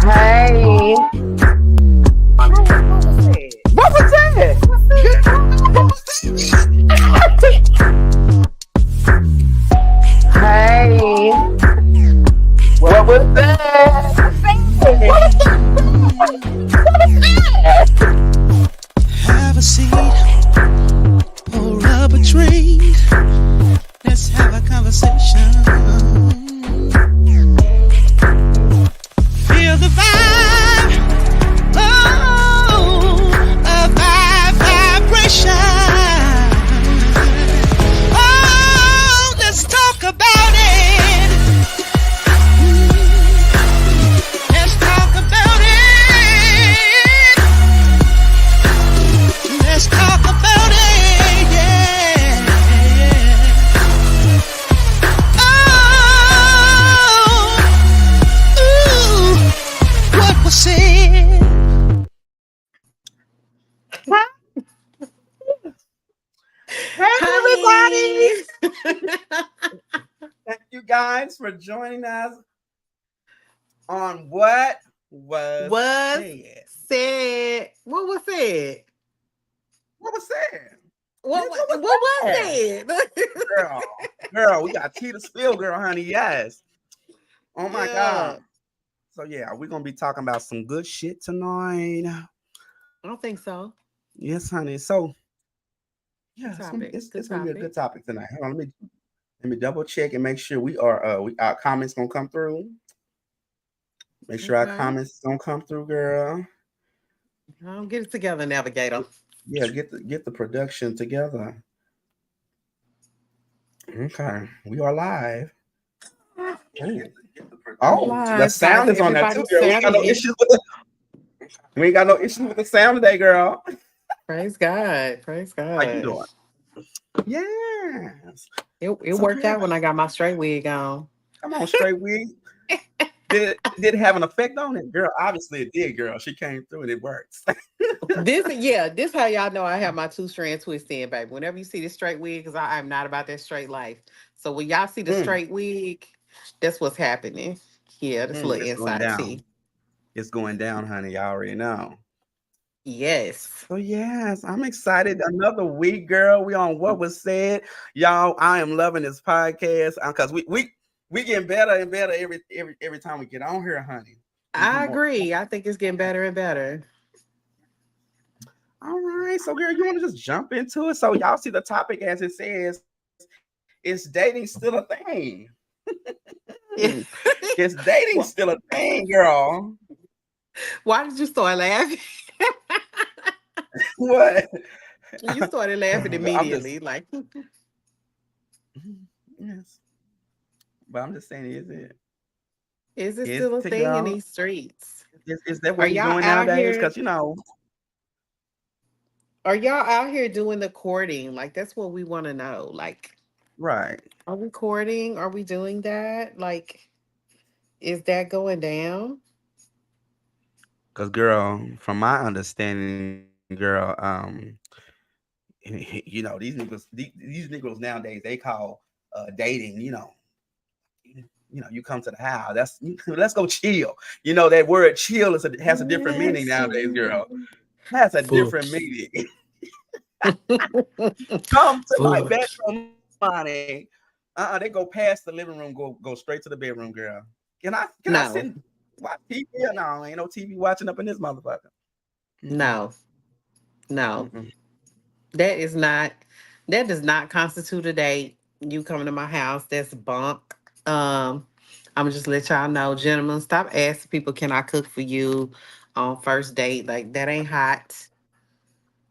Hey. What was that? Hey. What was that? Have a seat, pour up a drink. Let's have a conversation. Feel the vibe. Oh, a vibration. Oh, let's talk about it. Let's talk about it. Let's talk about it. Yeah. Oh, ooh, what was said? Hey, Hi. everybody. Thank you guys for joining us on What Was Was Said. said. What was said? What was said? What Bitch, was, what was what was that? said? Girl, girl, we got tea to spill, girl, honey. Yes. Oh my Yeah. God. So yeah, we're gonna be talking about some good shit tonight. I don't think so. Yes, honey. So Good yeah, topic. it's Good gonna be a topic. good topic tonight. Hold on, let me double check and make sure we are our comments gonna come through. Make sure our Okay. comments gonna come through, girl. I'll get it together, navigator. Yeah, get the production together. Okay, we are live. Ooh. We Oh, the live. How's sound is on that too, everybody's girl. We ain't got no Saturday? issues with the we ain't got no issues with the sound today, girl. Praise God. Praise How you God. doing? Yes. It So worked girl, out when I got my straight wig on. come on, straight wig. Did it have an effect on it, girl? Obviously it did, girl. She came through and it works. This how y'all know I have my two strand twist in, baby. Whenever you see the straight wig, because I'm not about that straight life. So when y'all see the Mm, straight wig, that's what's happening. Yeah, that's a little it's going inside down. tea. It's going down, honey. Y'all already know. Yes. So yes, I'm excited. Another week, girl. We on what was said, y'all. I am loving this podcast because we getting better and better every time we get on here, honey. We be I more. agree. I think it's getting better and better. All right, so girl, you want to just jump into it? So y'all see the topic as it says, is dating still a thing? Is dating Wh- still a thing, girl? Why did you start laughing? What? You started laughing I'm just immediately. Like, yes, but I'm just saying, is it is still a it, thing in girl? these streets? Is that Are what we're y'all doing out nowadays? here? Because you know, Are y'all out here doing the courting? Like, that's what we want to know. Like, right? are we courting? Are we doing that? Like, is that going down? Because girl, from my understanding, girl, you know, these Negroes nowadays they call dating, you come to the house. That's let's go chill. You know that word chill has a different meaning Let's nowadays, girl. Has a different Fuck. meaning. Come to my Fuck. bedroom, honey. They go past the living room, go straight to the bedroom, girl. Can I sit and No, watch TV? No, ain't no TV watching up in this motherfucker. Mm-mm, no, no. mm-mm. That is not, that does not constitute a date. You coming to my house, that's bunk. I'm gonna just let y'all know, gentlemen, stop asking people, can I cook for you on first date? Like, that ain't hot.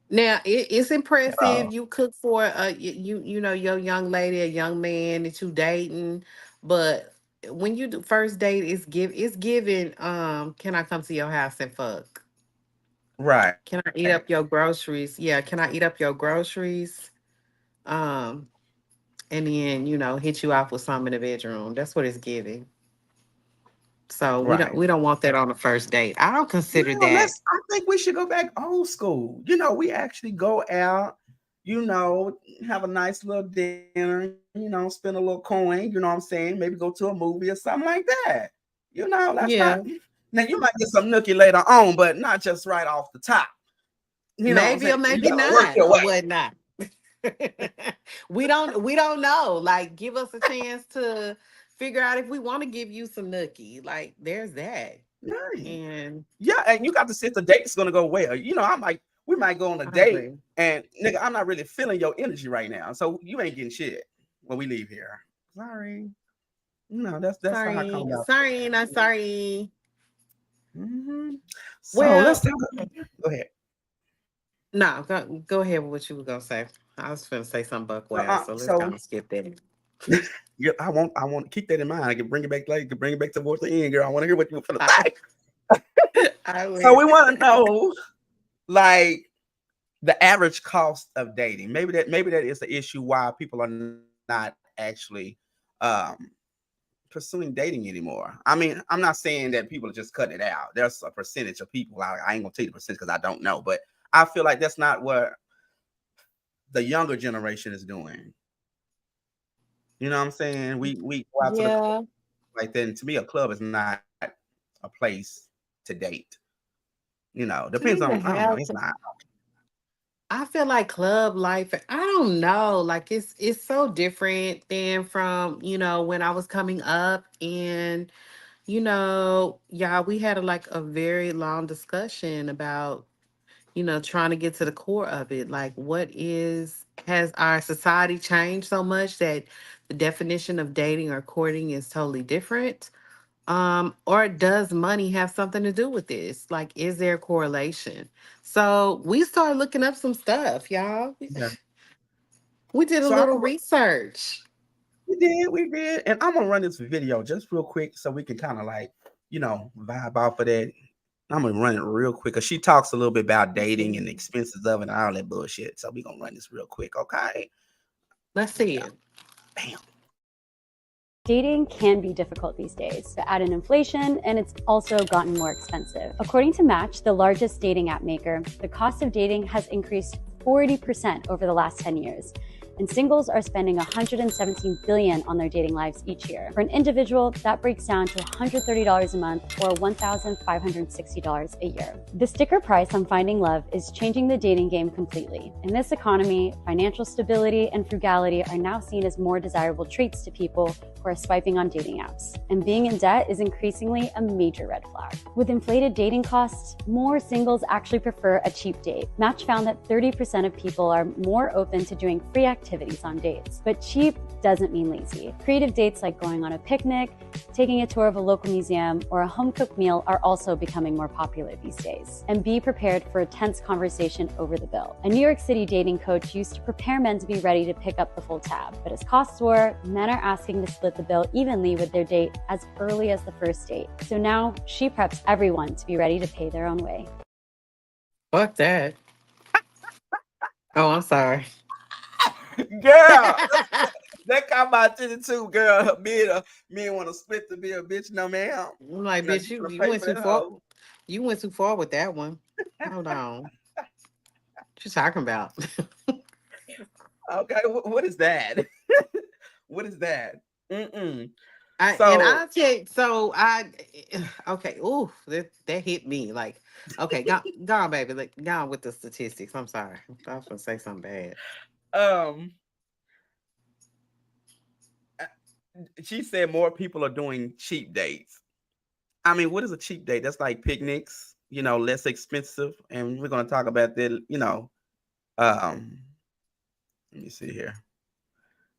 Now it's Oh, impressive. You cook for you know your young lady, a young man that you dating, but when you do first date, it's giving. Can I come to your house and fuck? right. Can I eat up your groceries? Yeah, can I eat up your groceries? Um, and then hit you off with some in the bedroom. That's what it's giving. So Right. we don't want that on the first date. I don't consider No, that. I think we should go back old school. We actually go out, have a nice little dinner, spend a little coin, you know what I'm saying? Maybe go to a movie or something like that. That's not, Yeah, Now you might get some nookie later on, but not just right off the top. You know what I'm Maybe saying? or You maybe gotta work not your or way. whatnot. We don't know. Like, give us a chance to figure out if we want to give you some nookie. Like, there's that. Right. And Yeah, and you got to see if the date's gonna go well. We might go on a I date, agree. and nigga, I'm not really feeling your energy right now, so you ain't getting shit when we leave here. Sorry. That's how I Sorry, come out. sorry, not sorry. Hmm. So let's Well, talk. Go ahead. no, go ahead with what you were gonna say. I was gonna say something buck wild, so let's So kind of skip that. yeah, I want to keep that in mind. I can bring it back later. You can bring it back towards the end, girl. I want to hear what you were gonna I, say. I So will. we want to know, like, the average cost of dating. Maybe that is the issue why people are not actually um pursuing dating anymore. I mean, I'm not saying that people are just cutting it out. There's a percentage of people. I ain't gonna tell you the percentage because I don't know, but I feel like that's not what the younger generation is doing. You know what I'm saying? We go out to the club Yeah, like that. And to me, a club is not a place to date. to Depends even on, I don't know. have It's not. I feel like club life, I don't know, like it's so different than from, when I was coming up and yeah, we had a very long discussion about, trying to get to the core of it. Like has our society changed so much that the definition of dating or courting is totally different? Or does money have something to do with this? Like, is there a correlation? So we started looking up some stuff, y'all. Yeah. We did a So I'm little research. we did, and I'm gonna run this video just real quick so we can kind of like, vibe off of that. I'm gonna run it real quick because she talks a little bit about Let's dating and the see. expenses of it and all that bullshit. So we gonna run this real quick, okay? Let's see it. Bam. Dating can be difficult these days, to add in inflation, and it's also gotten more expensive. According to Match, the largest dating app maker, the cost of dating has increased 40% over the last 10 years. And singles are spending $117 billion on their dating lives each year. For an individual, that breaks down to $130 a month or $1,560 a year. The sticker price on finding love is changing the dating game completely. In this economy, financial stability and frugality are now seen as more desirable traits to people who are swiping on dating apps. And being in debt is increasingly a major red flag. With inflated dating costs, more singles actually prefer a cheap date. Match found that 30% of people are more open to doing free activities on dates. But cheap doesn't mean lazy. Creative dates like going on a picnic, taking a tour of a local museum, or a home-cooked meal are also becoming more popular these days. And be prepared for a tense conversation over the bill. A New York City dating coach used to prepare men to be ready to pick up the full tab. But as costs soar, men are asking to split the bill evenly with their date as early as the first date. So now she preps everyone to be ready to pay their own way. Fuck that. Oh, I'm sorry. Girl, that caught my attention too, girl. Me want to split the bill, bitch. No, ma'am. I'm like, bitch, You gonna you pay went for too that far. hoe. You went too far with that one. Hold on. What you talking about? Okay, what is that? What is that? Mm-mm. I So tell you, okay, ooh, that hit me. Like, okay, go on, baby. Like, go on with the statistics. I'm sorry. I was gonna say something bad. um uh, she said more people are doing cheap dates. I mean, what is a cheap date? That's like picnics, less expensive. And we're gonna talk about that, um let me see here.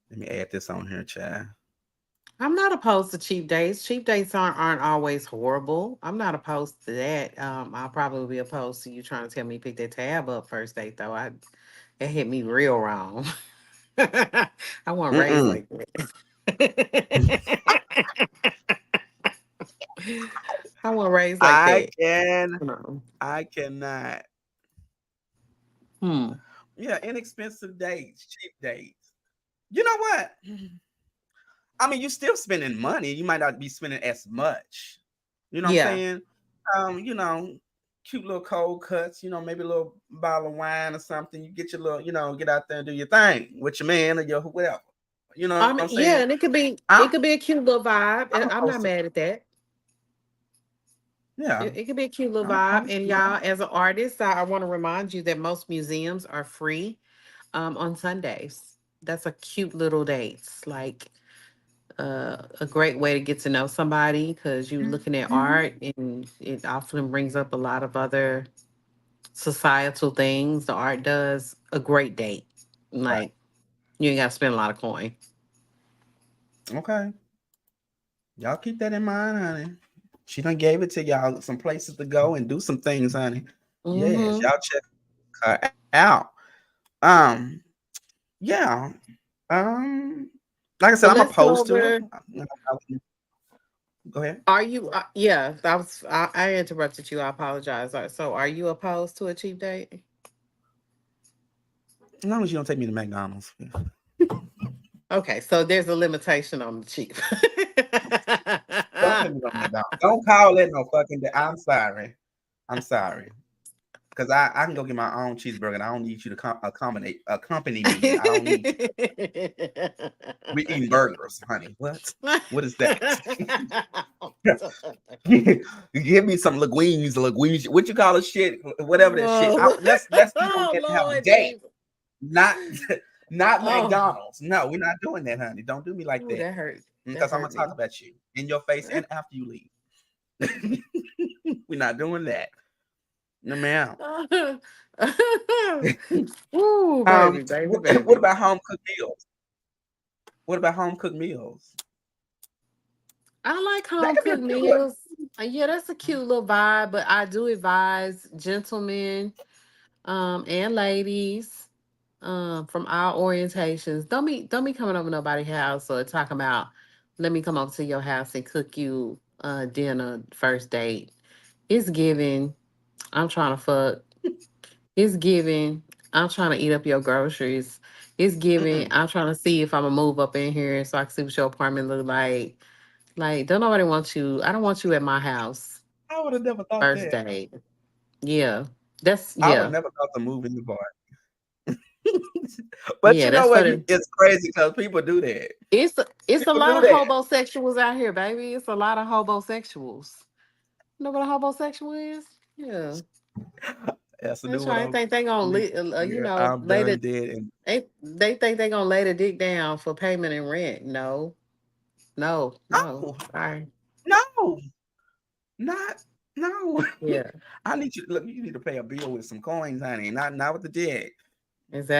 Let me add this on here, Chad. I'm not opposed to cheap dates. Cheap dates aren't always horrible. I'm not opposed to that. I'll probably be opposed to you trying to tell me pick that tab up first date though. It hit me real wrong. I wasn't raised Mm-mm. like that. I wasn't raised like I that. can No. I cannot. Hmm. Yeah, inexpensive dates, cheap dates. You know what? I mean, you're still spending money. You might not be spending as much. You know what I'm Yeah. saying? Cute little cold cuts, maybe a little bottle of wine or something. You get your little, get out there and do your thing with your man or your whatever. You know I what mean, I'm yeah, saying? and it could be I'm a cute little vibe. I'm And I'm not opposed to mad at that. Yeah. It could be a cute little Okay. vibe. And y'all, as an artist, I want to remind you that most museums are free on Sundays. That's a cute little dates. Like a great way to get to know somebody because you're looking at Mhm. art and it often brings up a lot of other societal things. The art does a great date. Right. Like you ain't got to spend a lot of coin. Okay. Y'all keep that in mind, honey. She done gave it to y'all some places to go and do some things, honey. Yes, Mm-hmm. y'all check her out. Um, yeah. Um, like I said, But I'm let's go opposed to it. over. Go ahead. Are you? Yeah, I interrupted you. I apologize. So, are you opposed to a cheap date? As long as you don't take me to McDonald's. Okay, so there's a limitation on the cheap. Don't take me to McDonald's. Don't call it no fucking day. I'm sorry. I'm sorry. Because I can go get my own cheeseburger and I don't need you to accompany me. I don't need you. We eating burgers, honey. What? What is that? Give me some linguines. What you call it? Shit, whatever that shit. Oh, Let's eat on oh that and have a Lord date, Jesus. not not Oh, McDonald's. No, we're not doing that, honey. Don't do me like ooh, that. that hurt. That Because I'm gonna hurt talk me. about you in your face and after you leave. We're not doing that. No, ma'am. Ooh, baby, baby, What baby. about home cooked meals? What about home cooked meals? I like That home could be a cooked cute one. meals. Yeah, that's a cute little vibe, but I do advise gentlemen and ladies from our orientations. Don't be coming over nobody's house or talking about let me come over to your house and cook you dinner first date. It's giving. I'm trying to fuck. It's giving. I'm trying to eat up your groceries. It's giving. Mm-mm. I'm trying to see if I'm gonna move up in here so I can see what your apartment look like. Like, don't nobody want you. I don't want you at my house I would have never thought first that. date. Yeah. That's I would have yeah. never thought to move in the bar. But Yeah, you know that's what? for the It's crazy because people do that. it's a People lot do of that. hobosexuals out here, baby. It's a lot of hobosexuals. You know what a hobosexual is? Yeah. That's a new That's one right. on Think they gonna me. you Girl, know, I'm lay done the dead. And they think they gonna lay the dick down for payment and rent. No, no, no. no, Sorry. no, not no. Yeah, I need you. Look, you need to pay a bill with some coins, honey. Not with the dick.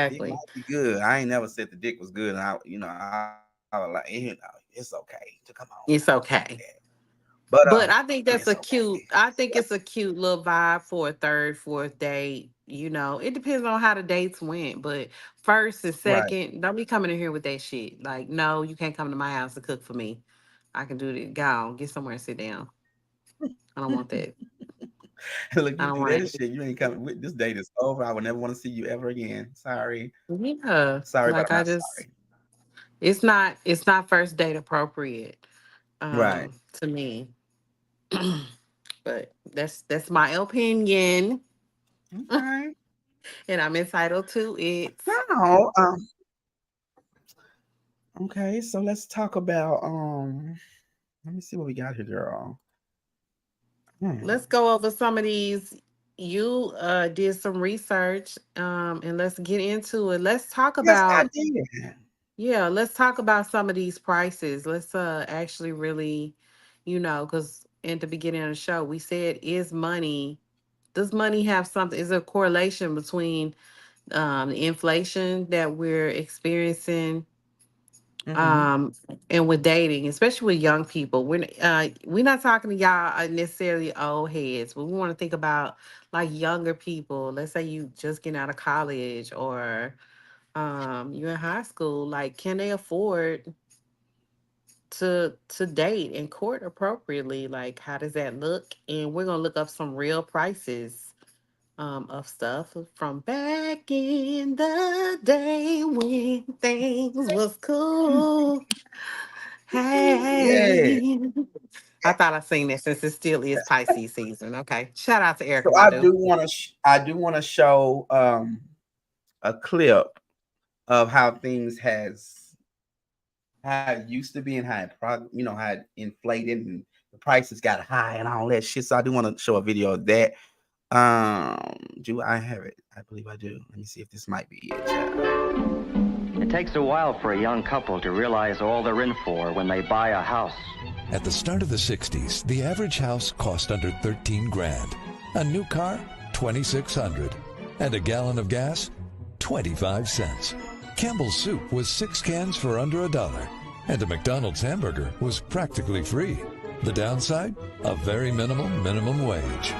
Dick exactly. might be good. I ain't never said the dick was good, and I was like, it's okay to come on now, It's don't do okay. that. But But I think that's it's a okay. cute. I think it's a cute little vibe for a third, fourth date. You know, it depends on how the dates went. But first and Right. second, don't be coming in here with that shit. Like, no, you can't come to my house to cook for me. I can do it. Go on, get somewhere and sit down. I don't want that. Look, I you don't do want that shit. You ain't coming. This date is over. I will never want to see you ever again. Sorry. it. Yeah, Sorry, but like I'm I not just, sorry. it's not first date appropriate. Right. To me. But that's my opinion, Okay. and I'm entitled to it. Now, okay, so let's talk about let me see what we got here, girl. Let's Hmm. go over some of these. You did some research, and let's get into it. Let's talk Yes, I about did. yeah, let's talk about some of these prices. Let's actually really, because in the beginning of the show we said is money. Does money have something? Is there a correlation between the inflation that we're experiencing Hmm. um and with dating, especially with young people? We're not talking to y'all necessarily old heads, but we want to think about like younger people. Let's say you just getting out of college or you in high school. Like, can they afford to date and court appropriately? Like, how does that look? And we're gonna look up some real prices of stuff from back in the day when things was cool. Yeah. Hey, I thought I seen that since it still is Pisces season. Okay, shout out to So Erica Badu. I do want to show a clip of how things has how it used to be and how it how it inflated and the prices got high and all that shit. So I do want to show a video of that. Do I have it? I believe I do. Let me see if this might be it. Yeah. It takes a while for a young couple to realize all they're in for when they buy a house. At the start of the 60s, the average house cost under 13 grand. A new car, 2,600. And a gallon of gas, 25 cents. Campbell's soup was 6 cans for under $1. And a McDonald's hamburger was practically free. The downside? A very minimal minimum wage.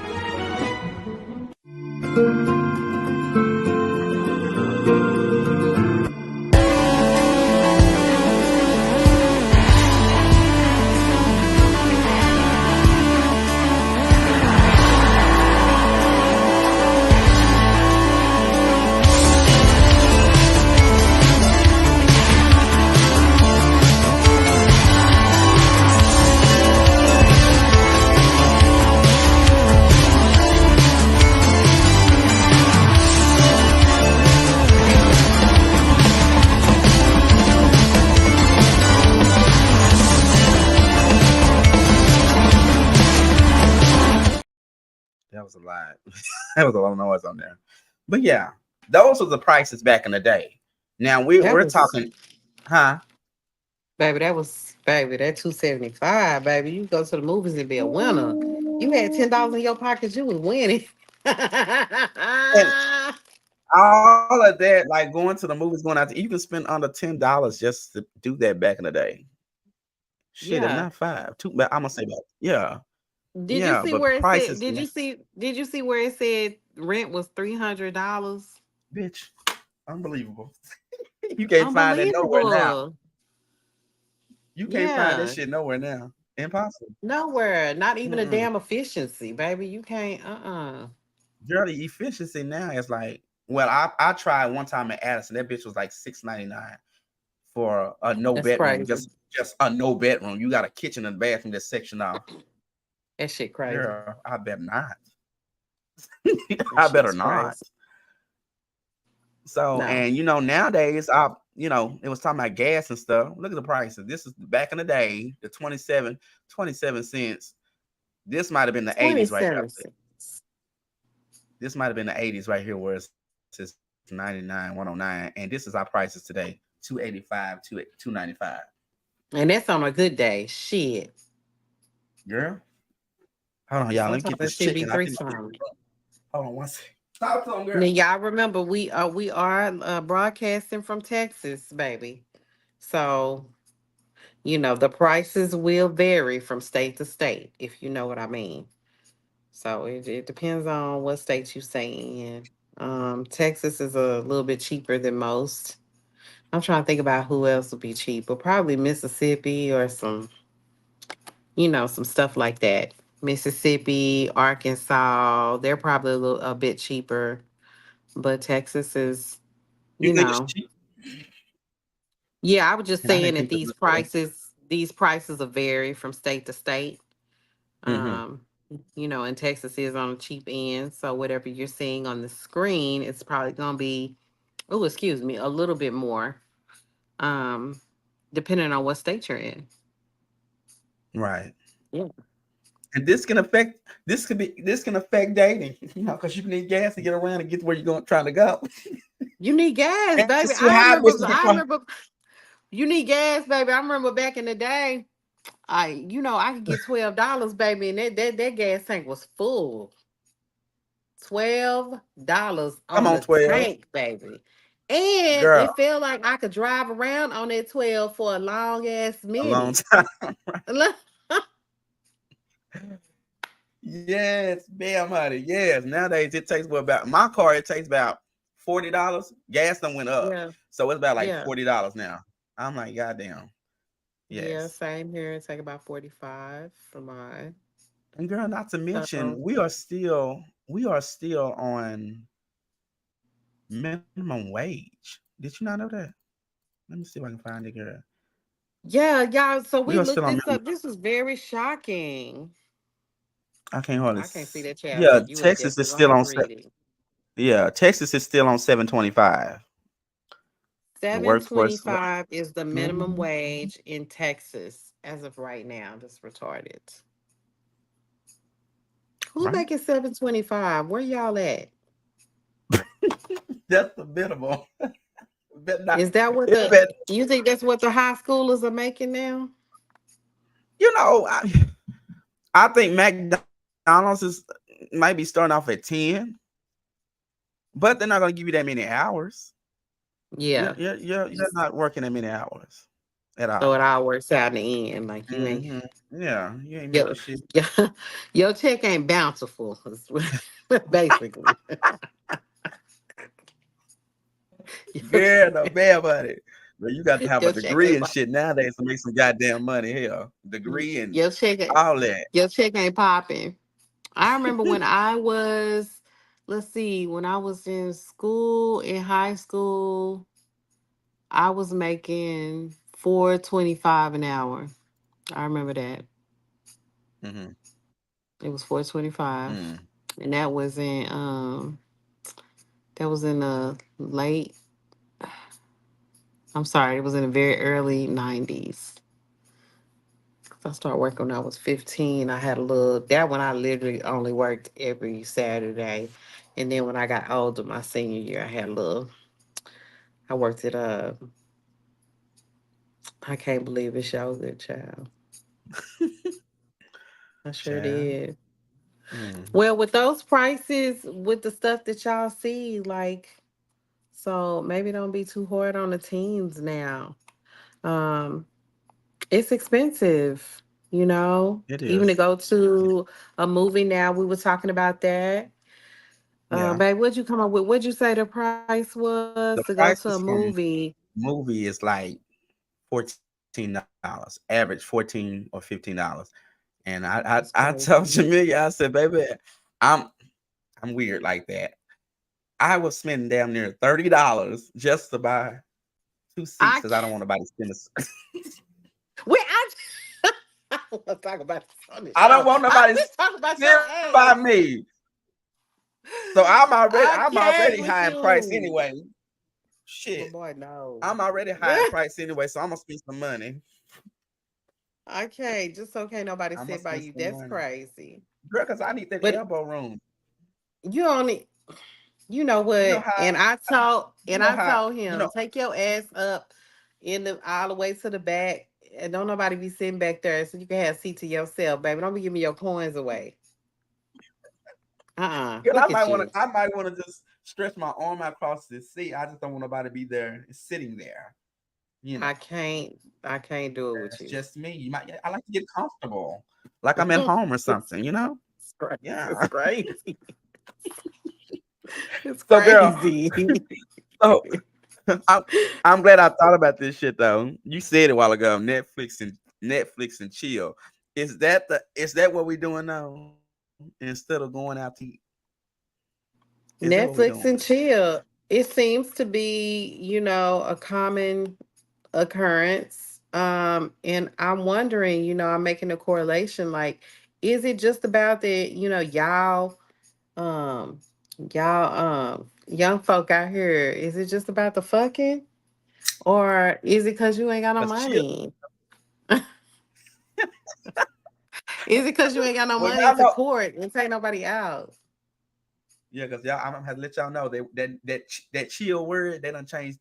That was a lot. That was a lot of noise on there. But yeah, those were the prices back in the day. Now we're talking, huh? Baby, that 275, baby. You go to the movies and be a winner. You had $10 in your pocket, you was winning. And all of that, like going to the movies, going out to, you can spend under $10 just to do that back in the day. Shit, Yeah. not five, two. But I'm gonna say that, yeah. Did Yeah, you see but where it prices, said? Did you see where it said rent was $300? bitch, unbelievable. You can't find it nowhere now. Unbelievable. You can't find that Yeah, shit nowhere now. Impossible. nowhere. Not even a Mm-mm. damn efficiency, baby. You can't. Girl, the efficiency now is like, well, I tried one time at Addison. That bitch was like $6.99 for a no That's bedroom, crazy. just a no bedroom. You got a kitchen and bathroom that's sectioned off. That shit crazy. Girl, I better not. That I better shit's not. crazy. So, No. and nowadays, it was talking about gas and stuff. Look at the prices. This is back in the day, the 27 cents. This might have been the 80s right here. 27 cents. This might have been the 80s right here, where it says 99, 109. And this is our prices today, 285, 295. And that's on a good day. Shit. Girl, hold on, y'all. Let me get Sometimes that this shit be chicken. I three think- something. Hold on one second. Stop talking, girl. Now, y'all remember we are broadcasting from Texas, baby. So, the prices will vary from state to state, if you know what I mean. So it depends on what state you stay in. Texas is a little bit cheaper than most. I'm trying to think about who else would be cheaper. Probably Mississippi or some stuff like that. Mississippi, Arkansas, they're probably a bit cheaper. But Texas is, You think it's cheap? yeah, I was just And I saying didn't that think that was these prices will vary from state to state. Mhm. And Texas is on the cheap end. So whatever you're seeing on the screen, it's probably gonna be, oh, excuse me, a little bit more. Depending on what state you're in. Right. Yeah. And this can affect dating, because you need gas to get around and get to where you're trying to go. You need gas, And baby. see how this is I remember you need gas, baby. I remember back in the day, I could get $12, baby, and that gas tank was full. $12 Come on on, the 12. tank, baby. And Girl, it felt like I could drive around on that 12 for a long ass a long minute. time. Yes, damn honey. Yes. Nowadays it takes my car, it takes about $40. Gas done went up. Yeah, So it's about like yeah. $40 now. I'm like, goddamn. Yeah, Yes. same here. It take about 45 for mine. And girl, not to mention, So we are still on minimum wage. Did you not know that? Let me see if I can find it, girl. yeah, y'all. So We we are still looked on this minimum. up. This is very shocking. I can't hardly I can't see that chat. Yeah, You Texas is definitely still gonna on have to read it. Yeah, Texas is still on 725. The workforce. 725 is the minimum Mhm. wage in Texas as of right now. That's retarded. Who Right? making $7.25? Where y'all at? That's the minimum. Bet not. Is that what It the bet, you think that's what the high schoolers are making now? you know, I think McDonald's is might be starting off at 10, but they're not gonna give you that many hours. Yeah. You're not working that many hours at So it all. all works out in the end. Like you ain't Hmm. Yeah, you ain't your making shit. your check ain't bountiful. Basically. Yeah, no bad about it. But you got to have a Your check degree ain't and shit nowadays to make some goddamn money. Hell, degree and your check ain't all that. your check ain't popping. I remember when I was, let's see, when I was in school, in high school, I was making 4.25 an hour. I remember that. Hmm. It was 4.25. Mm. And that was in the late, I'm sorry, it was in the very early 90s. I started working when I was 15. I had a little, that one I literally only worked every Saturday. And then when I got older, my senior year, I had a little, I worked at I can't believe it, show good child. I sure Child. did. Mm. Well, with those prices, with the stuff that y'all see, like, so maybe don't be too hard on the teens now. Um, it's expensive, you know, It even to is. go to a movie now. We were talking about that. Yeah. Babe, what'd you come up with? What'd you say the price was The to go to a prices from movie? movie is like $14, average 14 or $15. And That's I told crazy. Jamelia, I said, baby, I'm I'm weird like that. I was spending damn near $30 just to buy two seats I because I don't can't, want nobody to spend a wait, I don't want to talk about this on the I don't show. want I nobody just talk about your sitting by ass. me. So I'm already I I'm can't already with high in price you. anyway. Oh Shit. boy, no. I'm already high in price anyway, so I'm gonna spend some money. I can't. Just so can't nobody I'm gonna sit by spend you. some That's money. crazy. Girl, because I need that But elbow room. you only, you know You know what? how you And know I how told you him, know take your ass up in the all the way to the back, and don't nobody be sitting back there, so you can have a seat to yourself, baby. Don't be giving me your coins away. girl, Look at you. I might wanna just stretch my arm across the seat. I just don't want nobody to be there sitting there. You know. I can't. I can't do it with That's you. just me. You might I like to get comfortable. Like I'm at home or it's, something, you know? it's crazy. It's Yeah. crazy. It's So girl, crazy. so I'm I'm glad I thought about this shit though. You said it a while ago, Netflix and chill. Is that what we're doing now? Instead of going out to eat? Is that what we're Netflix doing? and chill. It seems to be, a common occurrence. And I'm wondering, I'm making a correlation like, is it just about that, um, young folk out here, is it just about the fucking? Or is it because you ain't got no Cause chill. money? Is it because you ain't got no Well, money y'all to know. court and take nobody out? Yeah, because y'all, I'm gonna have to let y'all know that chill word they don't change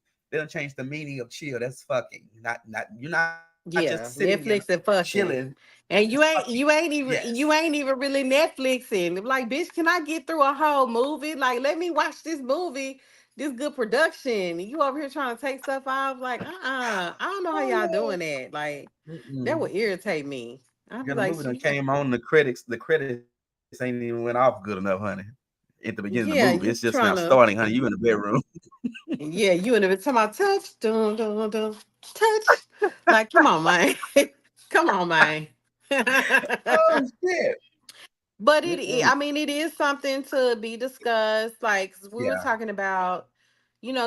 the meaning of chill. That's fucking. Not you're not just sitting there Yeah, Netflix and chilling. fucking. And It's fucking. you Yes. ain't even really Netflixing. Like, bitch, can I get through a whole movie? Like, let me watch this movie, this good production. You over here trying to take stuff off. Like, I don't know how y'all doing that. Like, that Mm-mm. would irritate me. I'd be Yeah, the like, movie done came on. The credits ain't even went off good enough, honey. At the beginning of the movie, it's yeah, just now you trying starting, to, honey. You in the bedroom. yeah, you in the talking about touch, dun, dun, dun, touch. Like, come on, man. Come on, man. Oh shit. But Mm-mm. I mean, it is something to be discussed. Like, 'cause we were Yeah. talking about,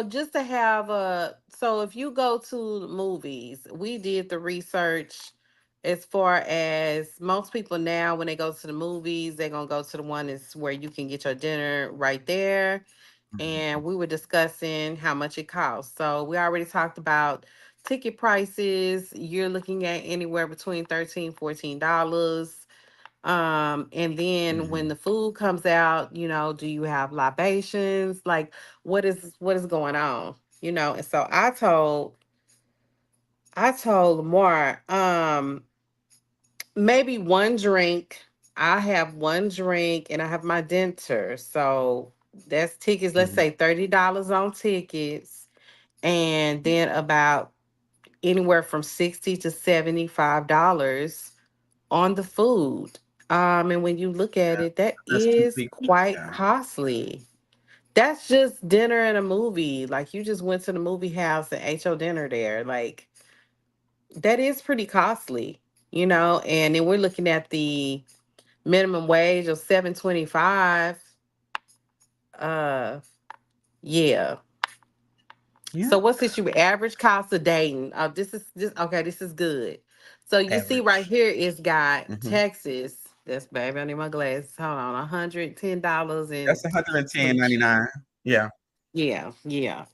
just to have so if you go to the movies, we did the research as far as most people now, when they go to the movies, they're going to go to the one is where you can get your dinner right there. And Mhm. we were discussing how much it costs. So we already talked about ticket prices. You're looking at anywhere between $13, $14. And then when the food comes out, you know, do you have libations? Like, what is going on? You know, and so I told Lamar, maybe one drink. I have one drink and I have my denter. So that's tickets, let's say $30 on tickets, and then about anywhere from 60 to $75 on the food. And when you look at it, that That's too is big. quite Yeah. costly. That's just dinner and a movie. Like you just went to the movie house and ate your dinner there. Like that is pretty costly, you know. And then we're looking at the minimum wage of 7.25. Uh, yeah. Yeah. So what's this? Your average cost of dating? This okay. This is good. So you see right Average. here, it's got Hmm. Texas. That's baby. I need my glasses. Hold on, $110 and That's 110 some. 99. Yeah. Yeah, yeah.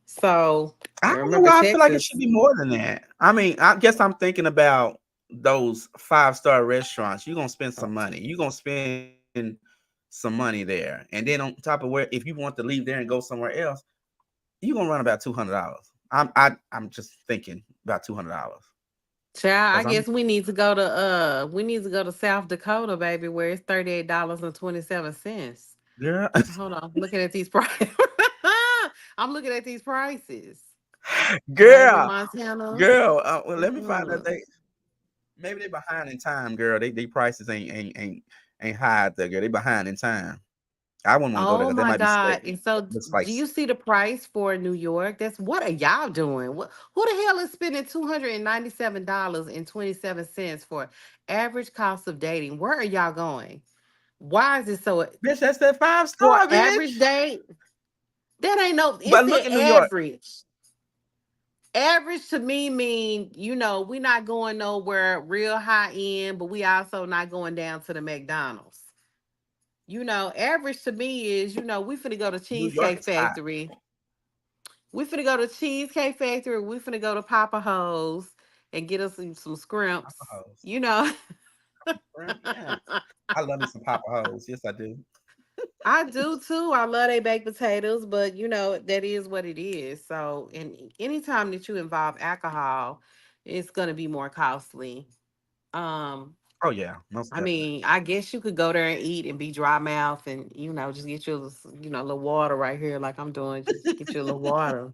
So I don't know remember why I feel like it should Texas. be more than that. I mean, I guess I'm thinking about those 5-star restaurants. You're gonna spend some money. You're gonna spend some money there. And then on top of where if you want to leave there and go somewhere else, you're gonna run about $200. I'm just thinking about $200. Child, I Because I'm guess we need to go to South Dakota, baby, where it's $38.27. girl, Hold on, looking at these prices. I'm looking at these prices. Baby, girl, Montana. girl. Well, let me find out Mm-mm. maybe they behind in time, girl. They prices ain't high out there, girl. They behind in time. I wouldn't want to go there Oh because they my might be God. sweating. And so Looks like do you see the price for New York? That's what are y'all doing? Who the hell is spending $297.27 for average cost of dating? Where are y'all going? Why is it so bitch. That's that five for star, average bitch. date? That ain't no, it But look said in New York. average. Average to me mean, you know, we not going nowhere real high end, but we also not going down to the McDonald's. You know, average to me is, you know, we finna go to New York Cheesecake is high. Factory. We finna go to Cheesecake Factory. We finna go to Papa Ho's and get us some scrimps. Papa Hoes. You know, Yeah. I love me some Papa Hoes. Yes, I do. I do too. I love they baked potatoes, but you know, that is what it is. So, and anytime that you involve alcohol, it's gonna be more costly. Um, Oh yeah, most I definitely. mean, I guess you could go there and eat and be dry mouth and, you know, just get you a little water right here, like I'm doing. Just get you a little water.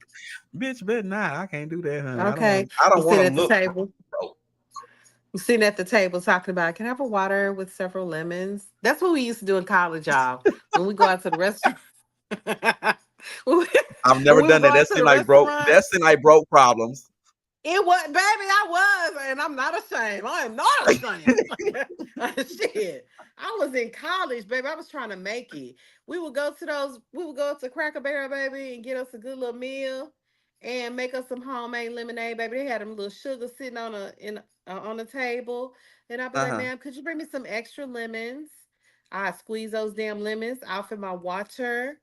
Bitch, better not. I can't do that, honey. I don't want Okay. to. I You don't want sit to at the look table. broke. You sitting at the table talking about, can I have a water with several lemons? That's what we used to do in college, y'all. When we go out to the restaurant. when we I've when never we would done go that. out That's to in the like broke. restaurant. That's in like broke problems. It was, baby, I was, and I'm not ashamed. I am not ashamed. Shit. I was in college, baby. I was trying to make it. We would go to Cracker Barrel, baby, and get us a good little meal and make us some homemade lemonade, baby. They had them little sugar sitting on the table. And I'd be like, Uh-huh. ma'am, could you bring me some extra lemons? I squeeze those damn lemons out for my water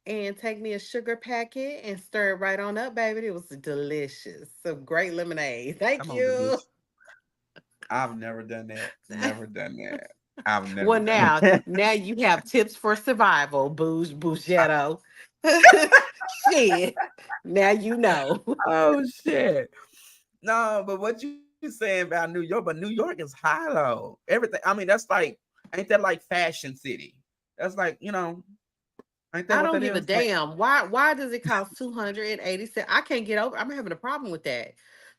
and take me a sugar packet and stir it right on up, baby. It was delicious. Some great lemonade. Thank Come on, the you. bitch. I've never done that. Never done that. I've never Well, done now, that. now you have tips for survival, Bougetto. Shit. Now you know. Oh shit. No, but what you saying about New York? But New York is high though. Everything. I mean, that's like, ain't that like Fashion City? That's like, ain't that I what don't that give a is? Like, damn. Why does it cost 287? I can't get over. I'm having a problem with that.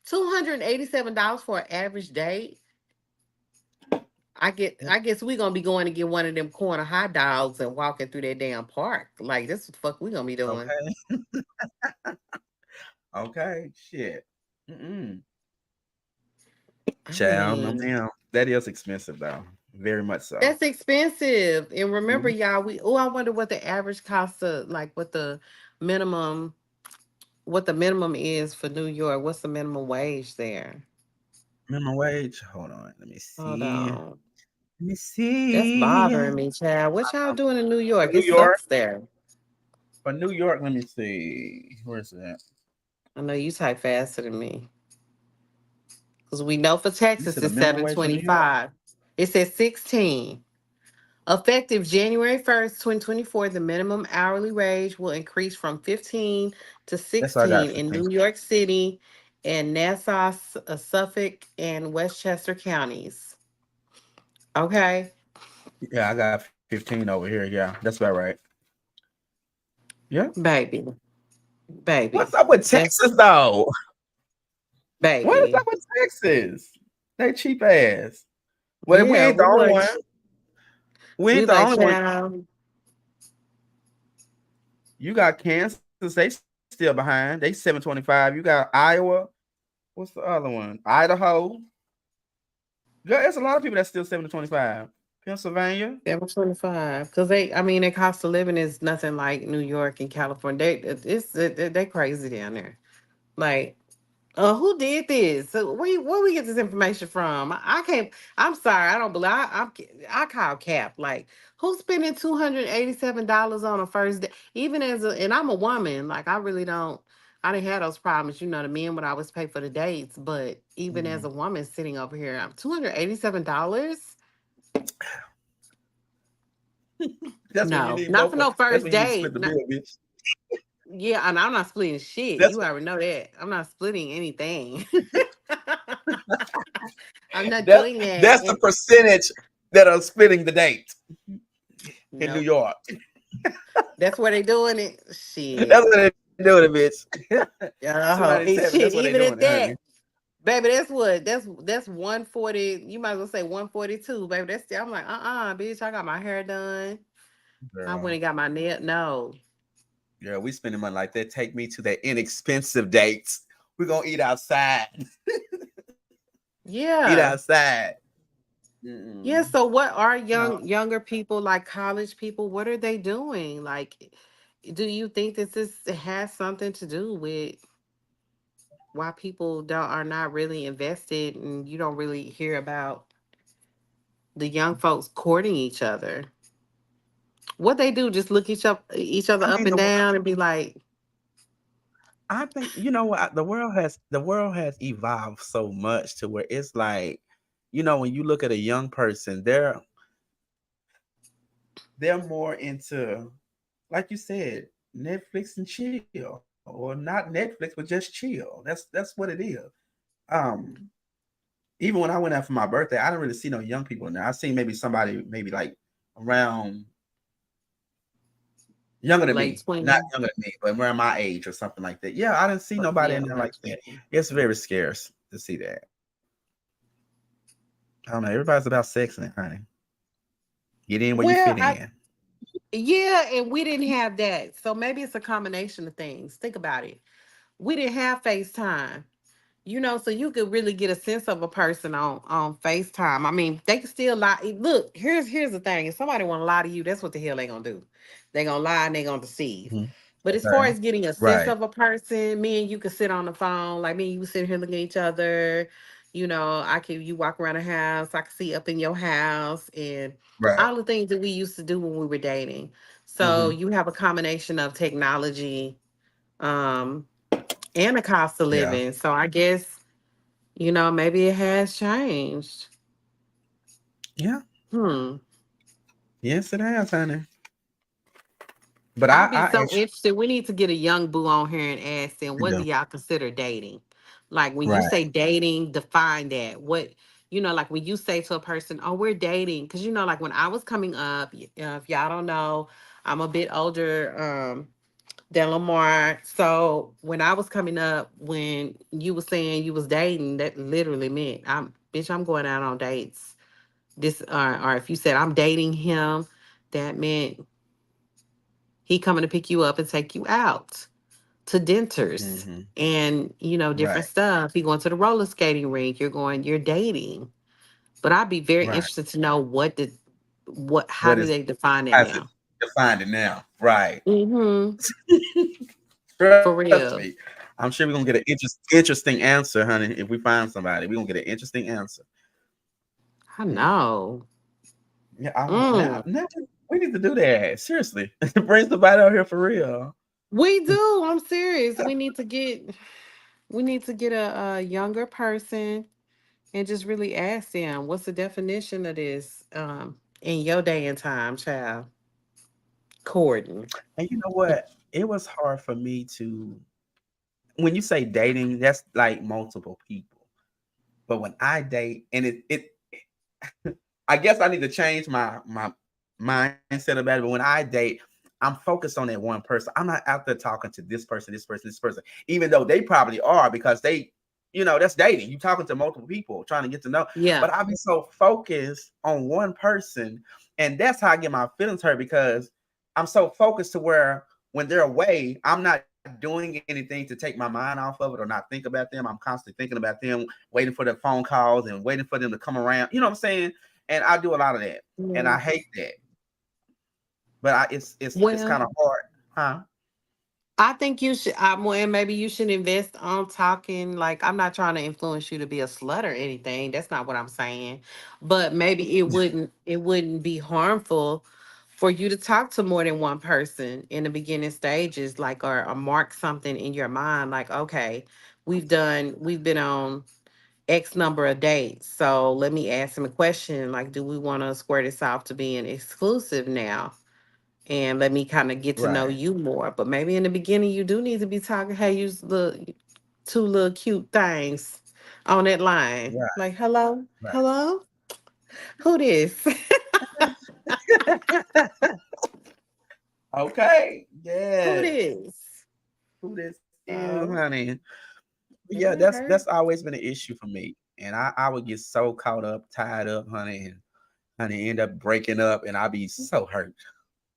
$287 for an average date. I guess we gonna be going to get one of them corner hot dogs and walking through that damn park. Like this is the fuck we gonna be doing. okay, okay, shit. Mm-mm. I Child, no mean, damn. That is expensive though. Very much so. that's expensive. And remember, Mhm. y'all, I wonder what the average cost of like minimum what the minimum is for New York. What's the minimum wage there? Minimum wage. Hold on. Let me Hold see. Let on. me That's see. bothering me, child. What y'all doing in New For York? New It York. sucks there. For New York, let me see. Where's that? I know you type faster than me. Because we know for You Texas said the it's minimum wage for New York? 7.25. It says 16. Effective January 1st, 2024, the minimum hourly wage will increase from 15 to That's what I got. 16 in 15. New York City and Nassau, Suffolk, and Westchester counties. Okay, Yeah, I got 15 over here. Yeah, that's about right. Yeah. baby, baby. What's up with That's Texas though? What is baby. up with Texas? They cheap ass. Well, we Yeah, ain't the only one. We we ain't the like, only one. child. You got Kansas. They still behind. They 725. You got Iowa. What's the other one? Idaho. Yeah, there's a lot of people that's still 725. Pennsylvania. 725, because their cost of living is nothing like New York and California. They crazy down there. Like, who did this? So where we get this information from? I can't. I'm sorry. I don't believe. I call cap. Like, who's spending $287 on a first day? Even and I'm a woman. Like, I really don't. I didn't have those problems. The men would always pay for the dates. But even as a woman sitting over here, I'm $287. That's when you No, need not both. for no That's first when you need to split date. the bill, bitch. Yeah, and I'm not splitting shit. That's You already know that. I'm not splitting anything. I'm not that, doing that. that's the percentage that are splitting the date in New Nope. York. That's where they doing it. Shit. That's what they're doing, it, bitch. And 287. shit, That's what they're even doing, at that, honey. baby, that's 140. You might as well say 142, baby. That's I'm like, bitch, I got my hair done. I went Girl. and got my nail. No. Yeah, we spending money like that. Take me to that inexpensive dates. We're gonna eat outside. Eat Yeah. outside. Yeah. So what are No. younger people, like college people, what are they doing? Like, do you think this has something to do with why people are not really invested, and you don't really hear about the young folks courting each other? What they do, just look each other I up mean, and down and be like, I think you know what the world has evolved so much to where it's like, when you look at a young person, they're more into, like you said, Netflix and chill, or not Netflix, but just chill. That's what it is. Um, Even when I went out for my birthday, I didn't really see no young people in there. I seen maybe somebody maybe like around younger than late me, not 20s. younger than me, but around my age or something like that. Yeah, I didn't see But nobody yeah, in there around like that. 20. It's very scarce to see that. I don't know. Everybody's about sex now, honey. Get in where you Well, fit in. yeah, and we didn't have that. So maybe it's a combination of things. Think about it. We didn't have FaceTime. So you could really get a sense of a person on FaceTime. I mean, they can still lie. Look, here's the thing. If somebody want to lie to you, that's what the hell they gonna do. They gonna lie and they gonna deceive. Mhm. But as far Okay. as getting a sense Right. of a person, me and you could sit on the phone, like me and you sit here looking at each other. You walk around the house, I can see up in your house, and Right. all the things that we used to do when we were dating. So Hmm. you have a combination of technology, um, and a cost of Yeah. living. So I guess, maybe it has changed. Yeah. Hmm. Yes, it has, honey. But I, I'd be I so actually interested. We need to get a young boo on here and ask them, we what do do. y'all consider dating? Like, when you Right. say dating, define that. Like when you say to a person, oh, we're dating. Because, like when I was coming up, if y'all don't know, I'm a bit older than Lamar. So when I was coming up, when you was saying you was dating, that literally meant I'm going out on dates. Or if you said I'm dating him, that meant he coming to pick you up and take you out to Denters Hmm. and different Right. stuff. He going to the roller skating rink. You're dating. But I'd be very Right. interested to know how What do is they define it how's it now? defined it now? Right. Mm-hmm. For Trust real. me. I'm sure we're gonna get an interesting answer, honey. If we find somebody, we're gonna get an interesting answer. I Mm. know. Yeah, Mm. now we need to do that. Seriously. Bring somebody out here for real. We do. I'm serious. We need to get a younger person and just really ask them, what's the definition of this in your day and time, child? Courting. And you know what? It was hard for me to, when you say dating, that's like multiple people. But when I date, and it I guess I need to change my mindset about it. But when I date, I'm focused on that one person. I'm not out there talking to this person, this person, this person, even though they probably are because they, that's dating. You talking to multiple people, trying to get to know. Yeah. But I'll be so focused on one person, and that's how I get my feelings hurt because I'm so focused to where when they're away, I'm not doing anything to take my mind off of it or not think about them. I'm constantly thinking about them, waiting for their phone calls and waiting for them to come around. You know what I'm saying? And I do a lot of that, and I hate that. But it's Well, kind of hard, huh? I think you should, and maybe you should invest on talking. Like, I'm not trying to influence you to be a slut or anything. That's not what I'm saying. But maybe it wouldn't be harmful for you to talk to more than one person in the beginning stages, like, or mark something in your mind, like, okay, we've been on X number of dates. So let me ask him a question, like, do we want to square this off to being exclusive now? And let me kind of get to know Right, you more. But maybe in the beginning, you do need to be talking. Hey, use the two little cute things on that line. right, Like, hello, right. hello, who this? Okay, Who yes. this? Who this is, So, honey? and Yeah, that that's hurt. always been an issue for me, and I would get so caught up, tied up, honey, and honey end up breaking up, and I'd be so hurt,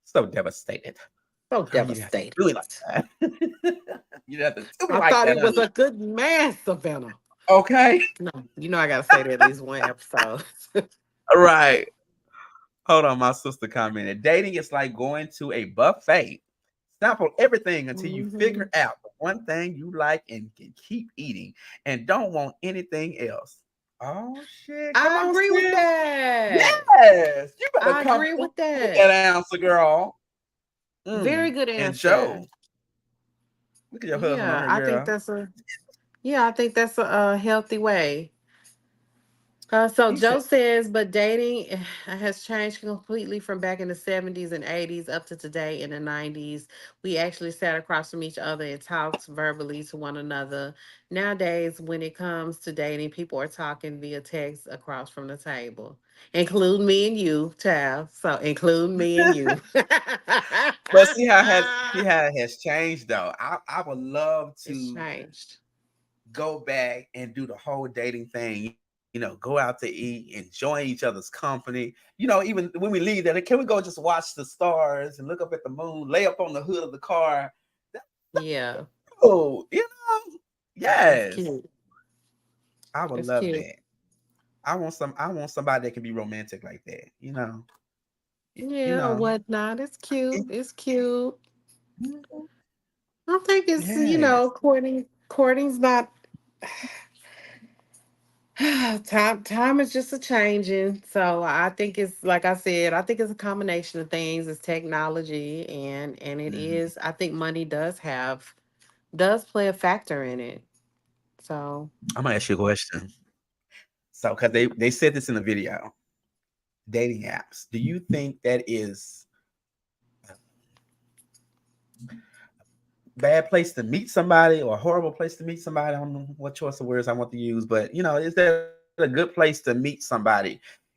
so devastated. So Girl, you didn't have to devastated. do me like that. You didn't have to do me I like thought he that, was honey. a good man, Savannah. Okay, No, I gotta say that at least one episode. all right. Hold on, my sister commented. Dating is like going to a buffet. Sample everything until you Mhm. figure out the one thing you like and can keep eating and don't want anything else. Oh shit. Come I on, agree with sis. that. Yes. You better I come agree through with with that that. answer, girl. Very good And answer. Joe, look at your husband on Yeah, here, I think girl. that's a Yeah, I think that's a healthy way. So He said, Joe says, but dating has changed completely from back in the 70s and 80s up to today in the 90s. We actually sat across from each other and talked verbally to one another. Nowadays, when it comes to dating, people are talking via text across from the table. Include me and you, child. So include me and you. but see how it has changed though. I would love It's to changed. go back and do the whole dating thing. Go out to eat, enjoy each other's company. Even when we leave there, can we go just watch the stars and look up at the moon, lay up on the hood of the car? Yeah, Oh, that's yes, cute. I would That's love cute. that. I want somebody that can be romantic like that. You Yeah, or know. whatnot. It's cute. It- It's cute. I think it's, yes. courting's not time is just a changing. So I think it's like I said, I think it's a combination of things. It's technology and it Mhm. is, I think money does play a factor in it. So I'm gonna ask you a question. So, because they said this in the video, dating apps. Do you think that is bad place to meet somebody or a horrible place to meet somebody? I don't know what choice of words I want to use, but is that a good place to meet somebody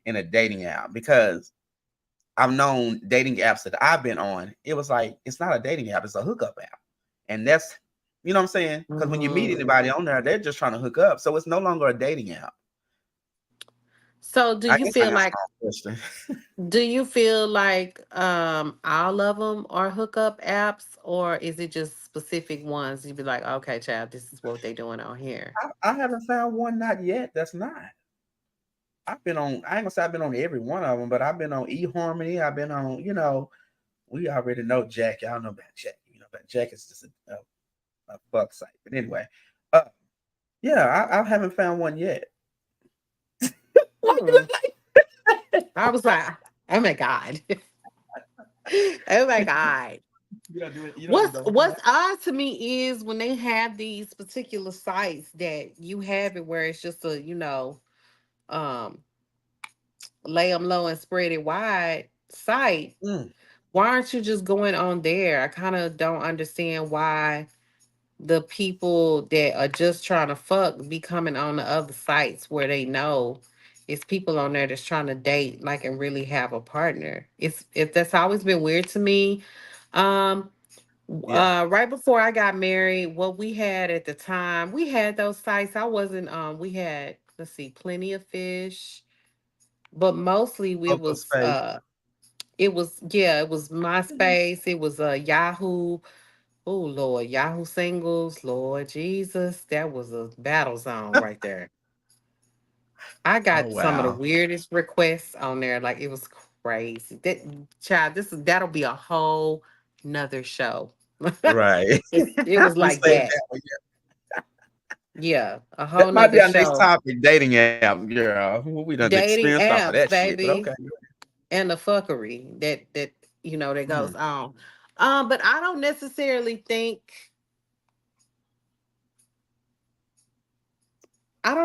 in a dating app? Because I've known dating apps that I've been on, it was like it's not a dating app, it's a hookup app. And that's what I'm saying? Because when you meet mhm. anybody on there, they're just trying to hook up. So it's no longer a dating app. So do I you guess I feel answered like my question. all of them are hookup apps, or is it just specific ones? You'd be like, okay, child, this is what they doing on here. I haven't found one not yet that's not. I've been on, I ain't gonna say I've been on every one of them, but I've been on eHarmony. I've been on, we already know Jack. Y'all know about Jack. But Jack is just a fuck site. But anyway, uh, yeah, I haven't found one yet. Why you Hmm. look like I was like, oh my God. Oh my God. you don't do those What's odd to me is when they have these particular sites that you have it where it's just a, um lay them low and spread it wide site, Mm, why aren't you just going on there? I kind of don't understand why the people that are just trying to fuck be coming on the other sites where they know it's people on there that's trying to date like and really have a partner. If that's always been weird to me. Um yeah. right before I got married, what we had at the time, we had those sites. I wasn't we had, let's see, Plenty of Fish, but mostly Open space. it was, yeah, it was MySpace, it was Yahoo. Oh Lord, Yahoo Singles, Lord Jesus, that was a battle zone right there. I Oh got some of the wow. weirdest requests on there, like it was crazy. That child, that'll be a whole nother show. Right. It was We like saved that. that one. Yeah, a That whole might be nother our next show. topic, dating app, girl. We done Dating experienced off of apps, that shit, but baby, okay. and the fuckery that that Mm, goes on. But I don't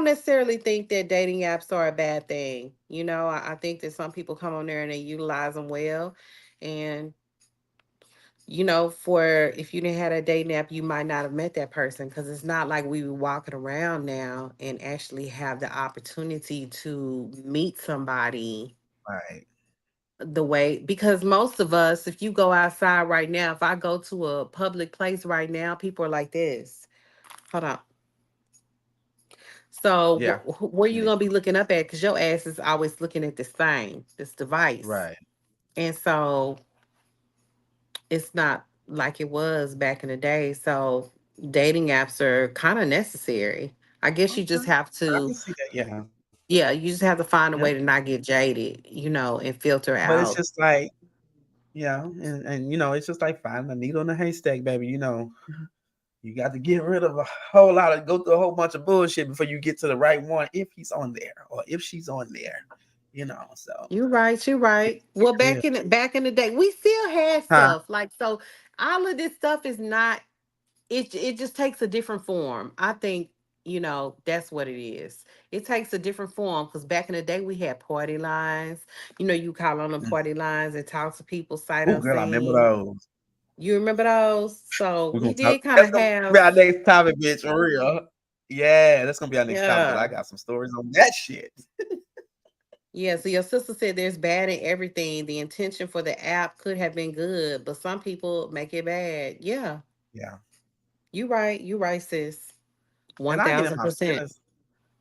necessarily think that dating apps are a bad thing. I think that some people come on there and they utilize them well. And, for if you didn't have a dating app, you might not have met that person because it's not like we were walking around now and actually have the opportunity to meet somebody right. the way, because most of us, if you go outside right now, if I go to a public place right now, people are like this. Hold on. So Yeah. where you Yeah. gonna be looking up at? Because your ass is always looking at this thing, this device, Right. and so it's not like it was back in the day. So dating apps are kind of necessary. I guess you just Okay. have I to, can see that. Yeah. yeah, you just have to find a Yeah. way to not get jaded, and filter But it's out. just like, yeah, and it's just like finding a needle in a haystack, baby. You got to get rid of a whole lot of go through a whole bunch of bullshit before you get to the right one if he's on there or if she's on there. So You're right. You're right. Well, yeah. back in the day, we still had Huh. stuff like so. All of this stuff is not. It just takes a different form. I think that's what it is. It takes a different form because back in the day we had party lines. You call on the party lines and talk to people sight Oh girl, I remember unseen. those. You remember those? So We're we gonna talk. did kind That's of gonna be have, our next topic, bitch, for real. Yeah, that's gonna be our next topic because I yeah, got some stories on that shit. yeah. So your sister said there's bad in everything. The intention for the app could have been good, but some people make it bad. Yeah, Yeah. you right. You right, sis. And One I get in thousand my percent. feelings.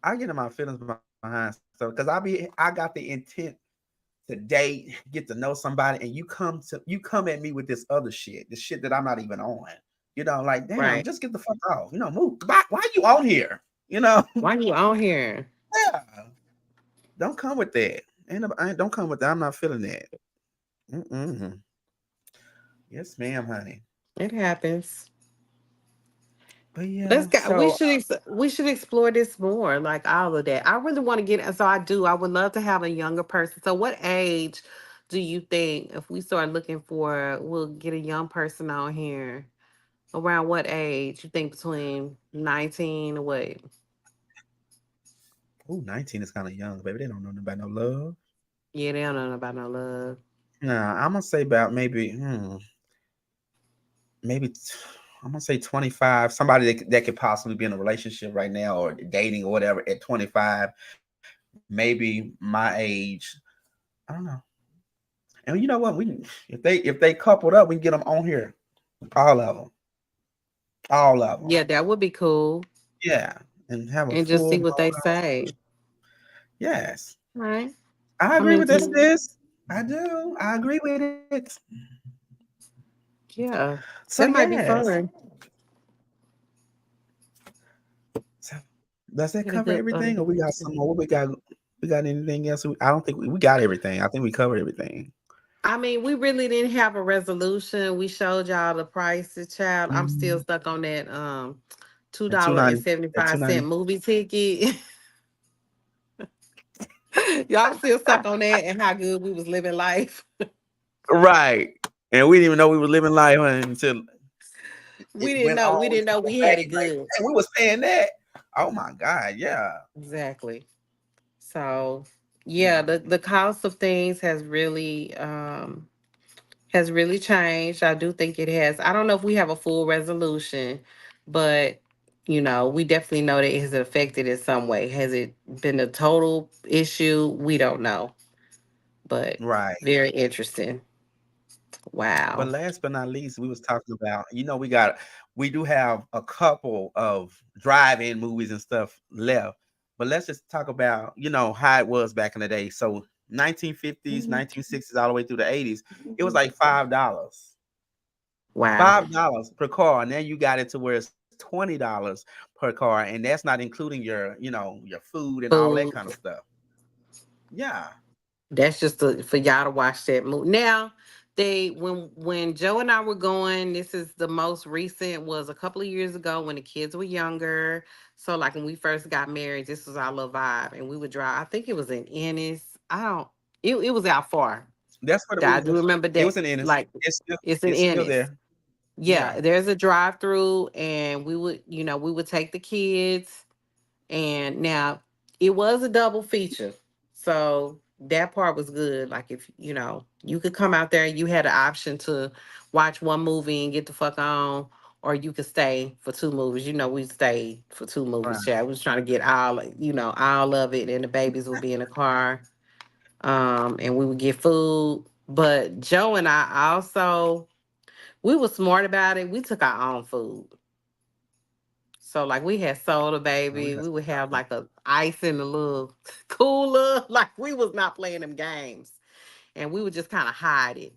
I get in my feelings behind stuff because I got the intent to date, get to know somebody, and you come at me with this other shit, the shit that I'm not even on. Like damn, Right. just get the fuck off. Move. Why are you on here? Why you on here? Yeah. Don't come with that. Don't come with that. I'm not feeling that. Mm-mm. Yes, ma'am, honey. It happens. But Let's yeah, go. We so should we should explore this more, like all of that. I really want to get. So I do. I would love to have a younger person. So what age do you think if we start looking for, we'll get a young person on here? Around what age? You think between 19 or what? 19 is kind of young, baby. They don't know about no love. Yeah, they don't know about no love. Nah, I'm gonna say about maybe I'm gonna say 25. Somebody that could possibly be in a relationship right now or dating or whatever at 25, maybe my age. I don't know. And you know what? If they coupled up, we can get them on here, all of them, all of them. Yeah, that would be cool. Yeah, and have a And just full see what blown they say. yes. Right. I I agree mean, with this. This I do. I agree with it. yeah, So that might be yes. fun. So does that Get a cover good everything, or we got some fun. more? What we got? We got anything else? I don't think we got everything. I think we covered everything. I mean, we really didn't have a resolution. We showed y'all the prices, child. I'm still Mhm. stuck on that two At two dollar and ninety, seventy at two five ninety, cent movie ticket. Y'all still stuck on that and how good we was living life. right? And we didn't even know we were living life until it We didn't went know. We on didn't know so we bad. had it Like, good. hey, we was paying that. Oh my god, yeah. Exactly. So yeah, Yeah. the cost of things has really changed. I do think it has. I don't know if we have a full resolution, but we definitely know that it has affected in some way. Has it been a total issue? We don't know, but Right. very interesting. But Wow. last but not least, we was talking about, we do have a couple of drive-in movies and stuff left. But let's just talk about, how it was back in the day. So 1950s, 1960s, all the way through the 80s, it was like $5. Wow. $5 per car. And then you got it to where it's $20 per car. And that's not including your food and all that Food. kind of stuff. Yeah. That's just for y'all to watch that movie. Now, when Joe and I were going, this is the most recent, was a couple of years ago when the kids were younger. So like when we first got married, this was our little vibe, and we would drive. I think it was in Ennis. I don't. It was out far. That's what the I movie do was. remember It that. was in Ennis. Like it's in It's still Ennis. there. Yeah, Yeah. there's a drive through, and we would take the kids. And now it was a double feature. So that part was good. Like if you could come out there, you had an option to watch one movie and get the fuck on, or you could stay for two movies. We stayed for two Right. movies, Chad. We was trying to get all of it, and the babies would be in the car. And we would get food. But Joe and I also, we were smart about it. We took our own food. So like we had soda, Oh, baby. that's We would have right. like a ice in the little cooler. Like we was not playing them games, and we would just kind of hide it.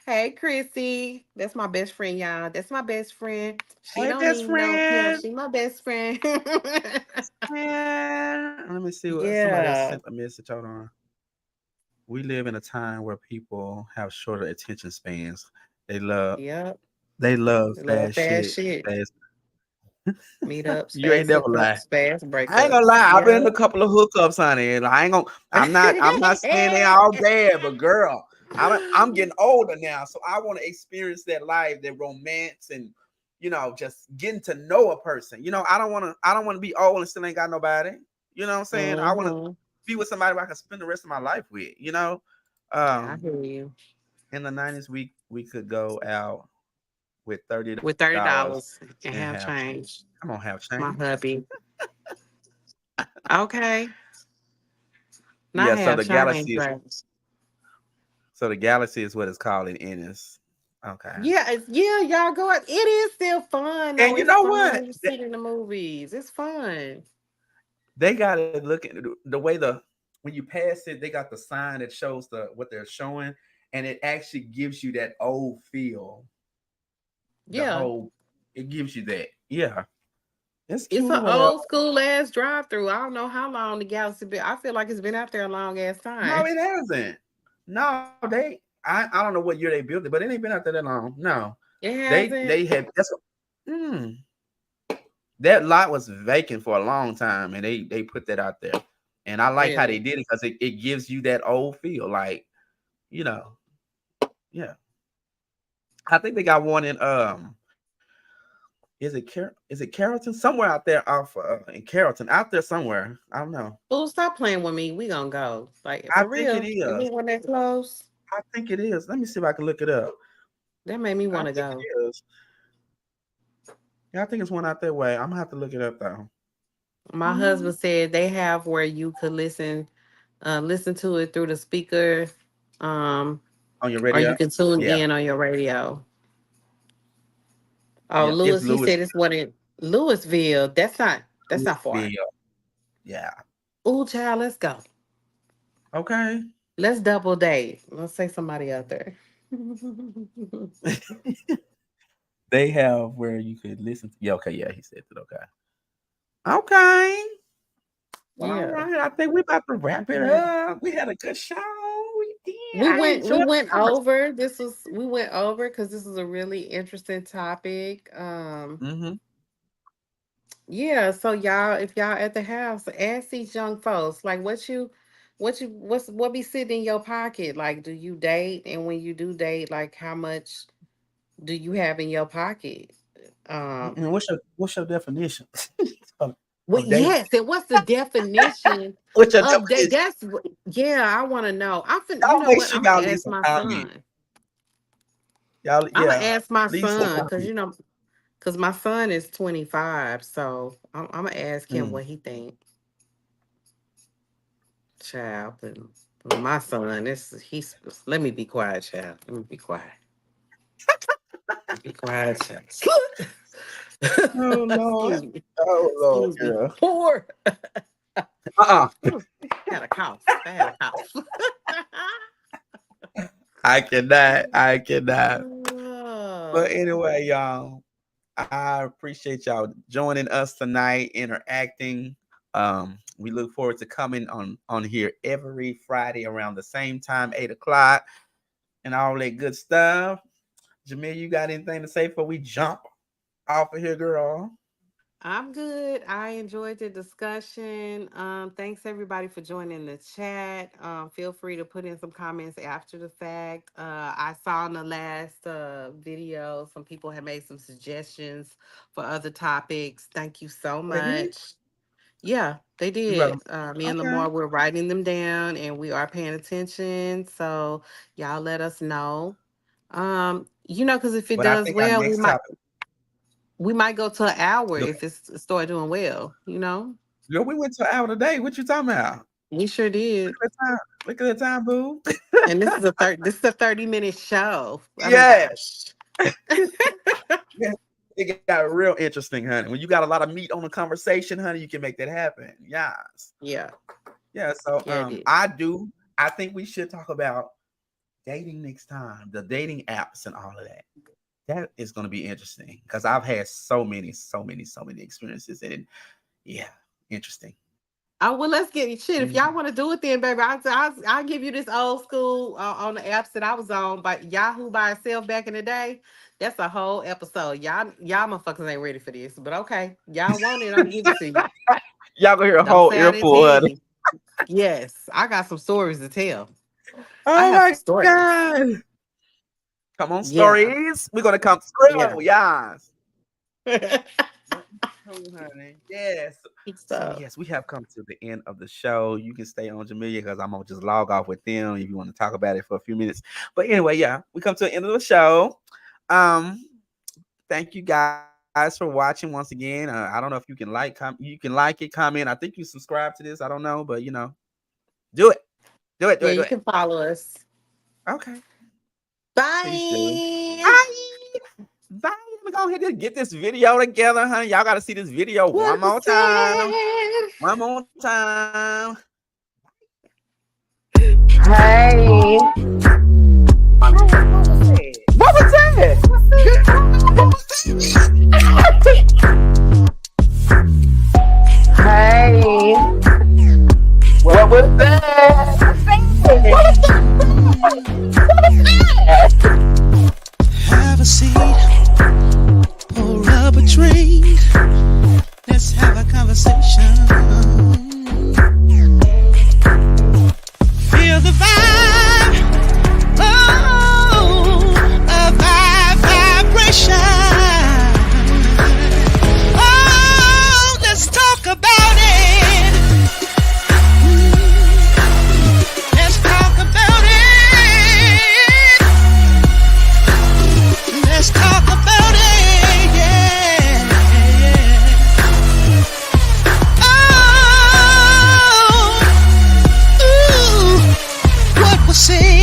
Hey, Chrissy, that's my best friend, y'all. That's my best friend. She Hey, don't best need no pimp. friend. She my best friend. Man, let me see what somebody else Yeah. sent a message. Hold on. We live in a time where people have shorter attention spans. They love Yep. they love We love fast fast shit. shit. Fast. Meetups, You ain't fast never lie. hookups, fast I ain't gonna breakups. lie. I've been in a Yep. couple of hookups, honey. And I'm not saying they all bad, but girl, I'm getting older now, so I want to experience that life, that romance, and just getting to know a person. I don't want to be old and still ain't got nobody. You know what I'm saying? I want to Hmm. be with somebody I can spend the rest of my life with. I Um, hear you. in the 90s, we could go out with $30 With $30 and and have have change. change. I'm gonna have My change. hubby. Okay. Not Yeah. So have the change, galaxy is but so the galaxy is what it's called in Ennis. Okay. yeah, yeah, y'all go out. It is still fun. No, And you it's know fun what? when you sit in the movies. It's fun. They got to look at the way when you pass it, they got the sign that shows what they're showing, and it actually gives you that old feel. The Yeah. whole it gives you that. Yeah, it's It's cute an or whatever. old school ass drive through. I don't know how long the Galaxy been. I feel like it's been out there a long ass No, time. it hasn't. No, I don't know what year they built it, but it ain't been out there that long. No, It hasn't. they had that lot was vacant for a long time, and they put that out there. And I like how they Really. did it because it gives you that old feel, like you know, yeah. I think they got one in is it Carrollton? Somewhere out there off in Carrollton, out there somewhere. I don't know. Oh, stop playing with me. We gonna go. Like I for think it real. You is. mean when they close? I think it is. Let me see if I can look it up. That made me I want to think go. it is. Yeah, I think it's one out that way. I'm gonna have to look it up though. My Mhm. husband said they have where you could listen to it through the speaker, um, On your or you radio? can tune Yeah. in on your radio. Oh, Yeah. It's Lewis, he Louis said it's one in Louisville. That's not far. Louisville. Yeah. Ooh, child, let's go. Okay. Let's double date. Let's say somebody out there. They have where you could listen to. Yeah, okay, yeah, he said that. Okay. Okay. Well, all Yeah. right. I think we're about to wrap it Yeah. up. We had a good show. We did. We I went we enjoyed went the conversation. over. We went over because this is a really interesting topic. Mm-hmm. Yeah, so y'all, if y'all at the house, ask these young folks, like what be sitting in your pocket? Like, do you date? And when you do date, like how much do you have in your pocket? Um, And what's your definition? Well, of dating? yes, and what's the definition What's your of definition? that? Yeah, I want to know. You Y'all know make what? sure I'm y'all gonna leave ask some my comments. son. Y'all, I'm gonna yeah, ask my leave some son because comments. because my son is 25, so I'm gonna ask him Mm. what he think. Child, but my son, he's. Let me be quiet, child. Let me be quiet. Be quiet, child. Oh Lord. Excuse me. Oh Lord, Excuse me. girl. Poor. Uh-uh. Had a cough. I had a cough. I cannot. But Oh. anyway, y'all, I appreciate y'all joining us tonight, interacting. We look forward to coming on here every Friday around the same time, 8:00, and all that good stuff. Jamil, you got anything to say before we jump off of here, girl? I'm good. I enjoyed the discussion. Thanks everybody for joining the chat. Feel free to put in some comments after the fact. I saw in the last video some people have made some suggestions for other topics. Thank you so They did? much. Yeah, they You brought did. them. Me and Okay. Lamar, we're writing them down and we are paying attention. So y'all let us know. Because if it But I does think our well, next topic, we might go to an hour look, if it's start doing well, girl, we went to an hour today. What you talking about? We sure did. Look at the time. Look at the time, boo. And this is a 30-minute show. Oh my Yes. gosh. Yeah, it got real interesting, honey. When you got a lot of meat on the conversation, honey, you can make that happen. Yes. Yeah. Yeah. So Yeah, it I think we should talk about dating next time, the dating apps and all of that. That is going to be interesting because I've had so many experiences and yeah, interesting. Oh, well, let's get shit. If y'all want to do it, then, baby, I'll give you this old school on the apps that I was on, by Yahoo by itself back in the day. That's a whole episode. Y'all motherfuckers ain't ready for this, but okay, y'all want it, I'll give it to you. Y'all gonna hear a Don't whole say I didn't earful. tell you. Yes, I got some stories to tell. I Oh have my some stories. god! Come on, Yeah. stories. We're gonna come through. Yes. Honey. Yes. So yes, we have come to the end of the show. You can stay on, Jamelia, because I'm gonna just log off with them if you want to talk about it for a few minutes. But anyway, yeah, we come to the end of the show. Thank you guys for watching once again. I don't know if you can you can like it, comment. I think you subscribe to this. I don't know, but do it. You can follow us. Okay. Bye. Bye. We're going to get this video together, honey. Y'all got to see this video one more time. One more time. Hey. What was that? Hey. What was that?